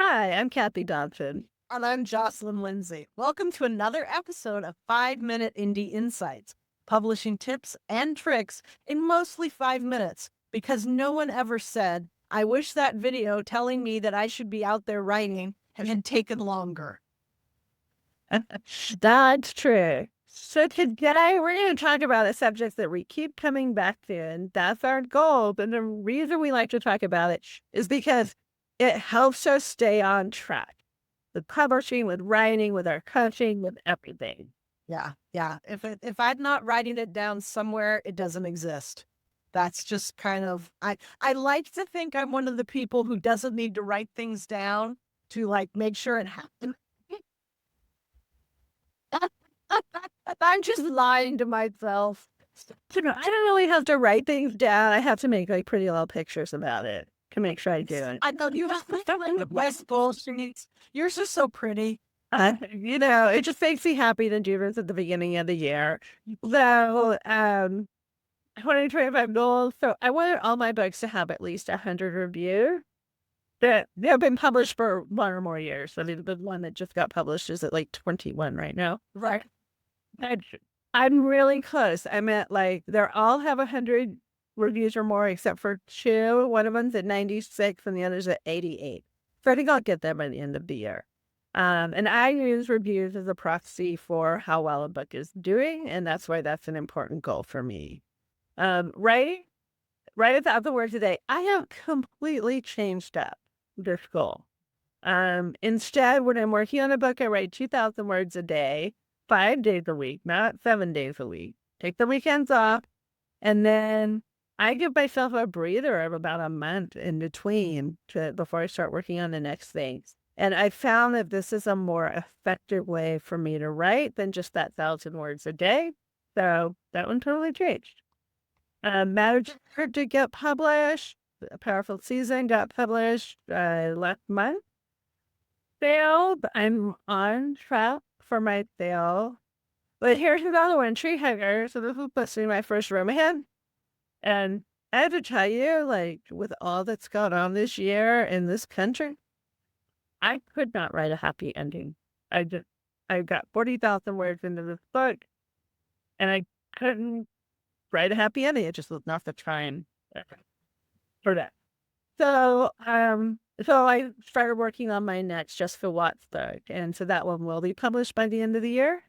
Hi, I'm Kathy Dodson. And I'm Jocelyn Lindsay. Welcome to another episode of 5 Minute Indie Insights, publishing tips and tricks in mostly 5 minutes because no one ever said, I wish that video telling me that I should be out there writing had taken longer. That's true. So today we're going to talk about a subject that we keep coming back to, and that's our goal. And the reason we like to talk about it is because it helps us stay on track with publishing, with writing, with our coaching, with everything. Yeah. If I'm not writing it down somewhere, it doesn't exist. That's just kind of I like to think I'm one of the people who doesn't need to write things down to like make sure it happens. I'm just lying to myself. I don't really have to write things down. I have to make like pretty little pictures about it to make sure I do it. I know you have the best bullshit. Yours is so pretty. It just makes me happy to do this at the beginning of the year. So, 2025 goals. So I wanted all my books to have at least 100 reviews that have been published for 1 or more years. I mean, the one that just got published is at like 21 right now. Right. I'm really close. I'm at like, they're all have 100 reviews or more except for two. One of them's at 96 and the other's at 88. So I think I'll get them by the end of the year. And I use reviews as a proxy for how well a book is doing, and that's why that's an important goal for me. Right at the other word today, I have completely changed up this goal. Instead, when I'm working on a book, I write 2,000 words a day, 5 days a week, not 7 days a week. Take the weekends off, and then I give myself a breather of about a month in between before I start working on the next thing. And I found that this is a more effective way for me to write than just that 1,000 words a day. So that one totally changed. Marriage to get published. A Powerful Season got published last month. Sale, I'm on track for my sale. But here's another one, Tree Hugger. So this was supposed to be my first romance. And I have to tell you, like, with all that's gone on this year in this country, I could not write a happy ending. I got 40,000 words into this book, and I couldn't write a happy ending. It just was not the time for that. So I started working on my next Just for Watts book, and so that one will be published by the end of the year.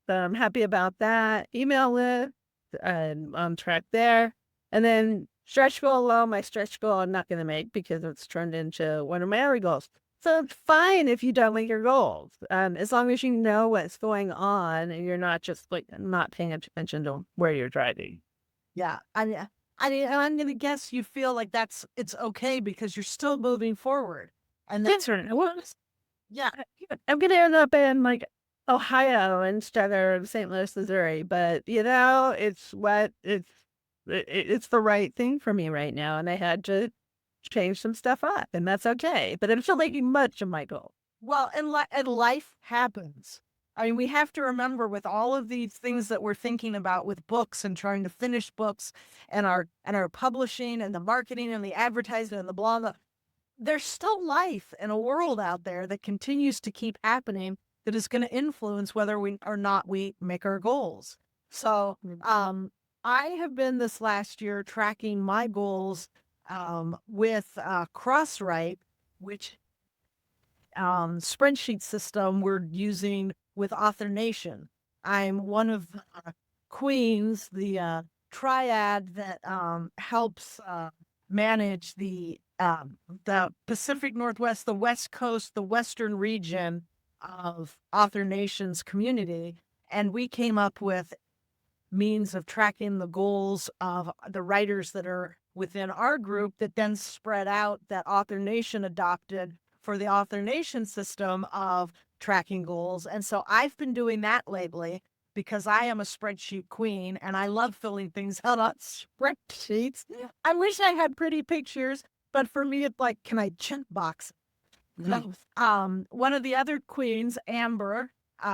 So I'm happy about that. Email list, I'm on track there. And then stretch goal low, my stretch goal I'm not going to make because it's turned into one of my other goals. So it's fine if you don't make your goals, as long as you know what's going on and you're not just like not paying attention to where you're driving. Yeah. I'm going to guess you feel like it's okay because you're still moving forward. And That's right. Yeah. I'm going to end up in like Ohio instead of St. Louis, Missouri, but it's the right thing for me right now, and I had to change some stuff up, and that's okay. But I'm still making much of my goal. Well, and life happens. I mean, we have to remember with all of these things that we're thinking about with books and trying to finish books and our publishing and the marketing and the advertising and the blah. There's still life in a world out there that continues to keep happening that is going to influence whether we or not we make our goals. So, I have been this last year tracking my goals with Crosswrite, which spreadsheet system we're using with Author Nation. I'm one of the queens, the triad that helps manage the Pacific Northwest, the West Coast, the Western region of Author Nation's community. And we came up with means of tracking the goals of the writers that are within our group that then spread out that Author Nation adopted for the Author Nation system of tracking goals. And so I've been doing that lately because I am a spreadsheet queen and I love filling things out on spreadsheets. I wish I had pretty pictures, but for me, it's like, can I check box? One of the other queens, Amber,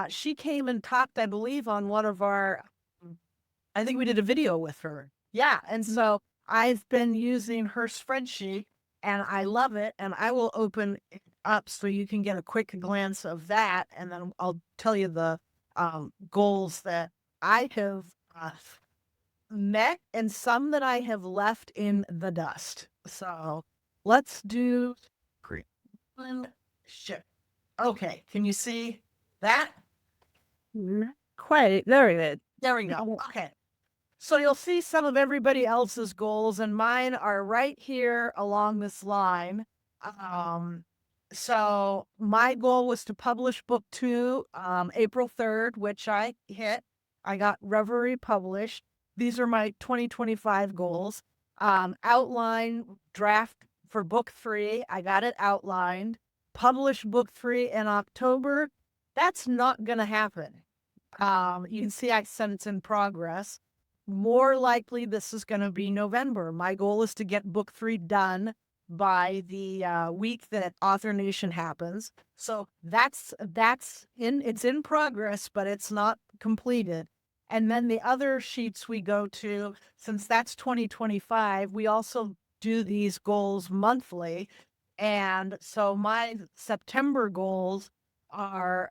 she came and talked, I believe, on one of our, I think we did a video with her. Yeah. And so I've been using her spreadsheet and I love it. And I will open it up so you can get a quick glance of that, and then I'll tell you the goals that I have met and some that I have left in the dust. So let's do green one. Shit. Okay, can you see that? Not quite. Very good. There we go. Okay. So you'll see some of everybody else's goals, and mine are right here along this line. Um, so my goal was to publish book 2, April 3rd, which I hit. I got Reverie published. These are my 2025 goals. Outline draft for book 3. I got it outlined. Publish book 3 in October. That's not going to happen. You can see I said it's in progress. More likely, this is going to be November. My goal is to get book 3 done by the week that Author Nation happens. So that's it's in progress, but it's not completed. And then the other sheets we go to, since that's 2025, we also do these goals monthly. And so my September goals are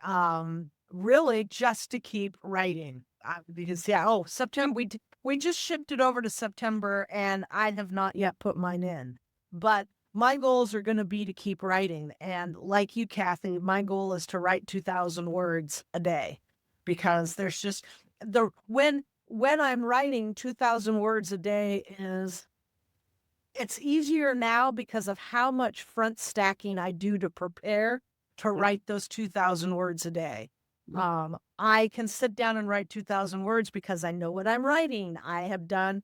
really just to keep writing. Because September we just shipped it over to September, and I have not yet put mine in. But my goals are going to be to keep writing, and like you, Kathy, my goal is to write 2,000 words a day, because there's just when I'm writing 2,000 words a day it's easier now because of how much front stacking I do to prepare to write those 2,000 words a day. I can sit down and write 2,000 words because I know what I'm writing. I've done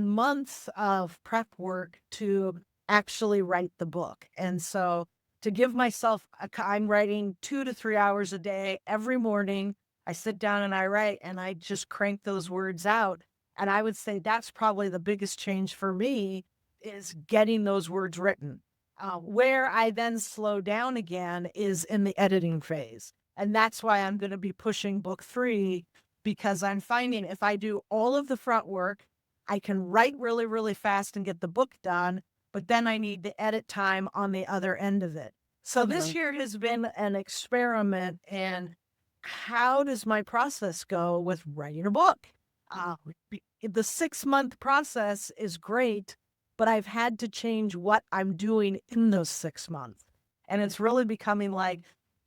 months of prep work to actually write the book. And so to give myself, I'm writing 2 to 3 hours a day every morning. I sit down and I write, and I just crank those words out. And I would say that's probably the biggest change for me, is getting those words written. Where I then slow down again is in the editing phase. And that's why I'm going to be pushing book 3, because I'm finding if I do all of the front work, I can write really, really fast and get the book done, but then I need the edit time on the other end of it. So this year has been an experiment in how does my process go with writing a book? The 6-month process is great, but I've had to change what I'm doing in those 6 months. And it's really becoming like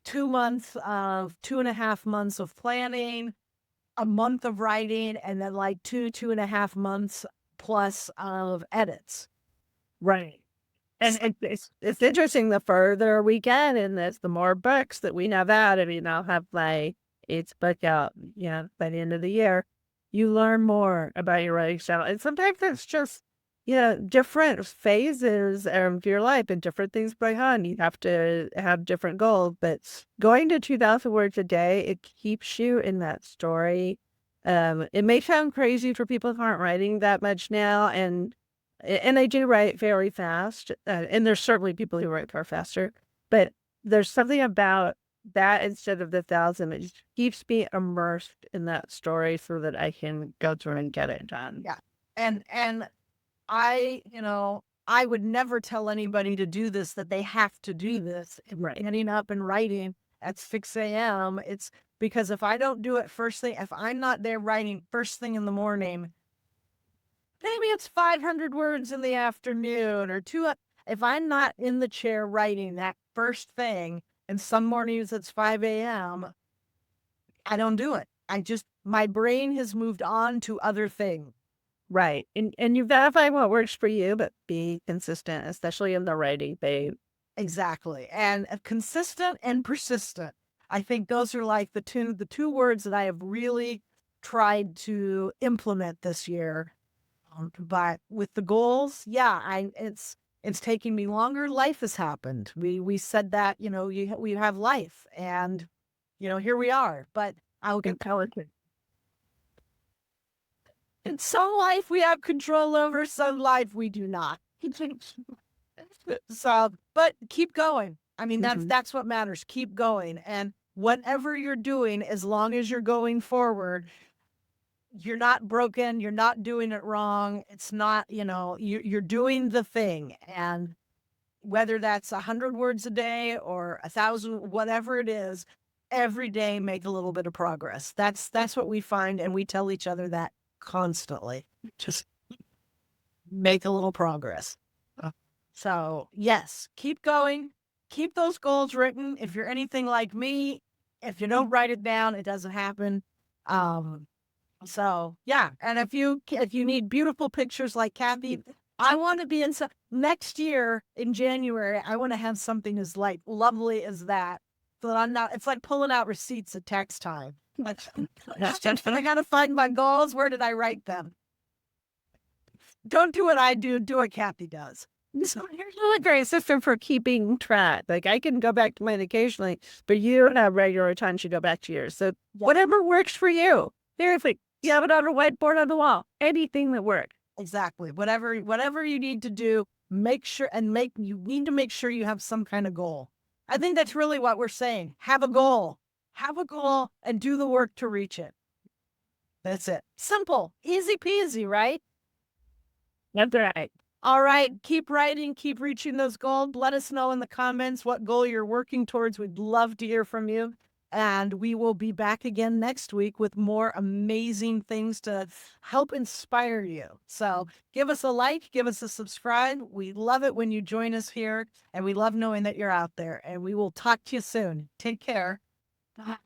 2.5 months of planning, a month of writing, and then like 2.5 months plus of edits. Right. And it's interesting. The further we get in this, the more books that we have out. I mean, I'll have like its book out, by the end of the year. You learn more about your writing style, and sometimes it's just different phases of your life and different things going on. You have to have different goals, but going to 2,000 words a day, it keeps you in that story. It may sound crazy for people who aren't writing that much now, and I do write very fast, and there's certainly people who write far faster, but there's something about that instead of the 1,000. It just keeps me immersed in that story so that I can go through and get it done. Yeah. And I would never tell anybody to do this, that they have to do this. Right. Getting up and writing at 6 a.m. It's because if I don't do it first thing, if I'm not there writing first thing in the morning, maybe it's 500 words in the afternoon or 2. If I'm not in the chair writing that first thing, and some mornings it's 5 a.m., I don't do it. My brain has moved on to other things. Right. And you've got to find what works for you, but be consistent, especially in the writing phase. Exactly. And consistent and persistent. I think those are like the two words that I have really tried to implement this year. But with the goals, it's taking me longer. Life has happened. We said that, we have life, and here we are. But I'll get Intelligent. in some life we have control over, some life we do not. So, but keep going. I mean, that's what matters. Keep going. And whatever you're doing, as long as you're going forward, you're not broken. You're not doing it wrong. It's not, you're doing the thing. And whether that's 100 words a day or 1,000, whatever it is, every day make a little bit of progress. That's what we find, and we tell each other that constantly. Just make a little progress. So yes, keep going. Keep those goals written. If you're anything like me, if you don't write it down, it doesn't happen. Um, so yeah, and if you need beautiful pictures like Kathy, I want to be in some next year in January. I want to have something as like lovely as that. So that I'm not. It's like pulling out receipts at tax time. I gotta find my goals. Where did I write them? Don't do what I do. Do what Kathy does. So you're really a great system for keeping track. Like I can go back to mine occasionally, but you don't have regular time to go back to yours. So whatever works for you. Seriously, you have it on a whiteboard on the wall. Anything that works. Exactly. Whatever you need to do, you need to make sure you have some kind of goal. I think that's really what we're saying. Have a goal. Have a goal and do the work to reach it. That's it. Simple. Easy peasy, right? That's right. All right. Keep writing, keep reaching those goals. Let us know in the comments what goal you're working towards. We'd love to hear from you. And we will be back again next week with more amazing things to help inspire you. So give us a like, give us a subscribe. We love it when you join us here, and we love knowing that you're out there. And we will talk to you soon. Take care. Bye.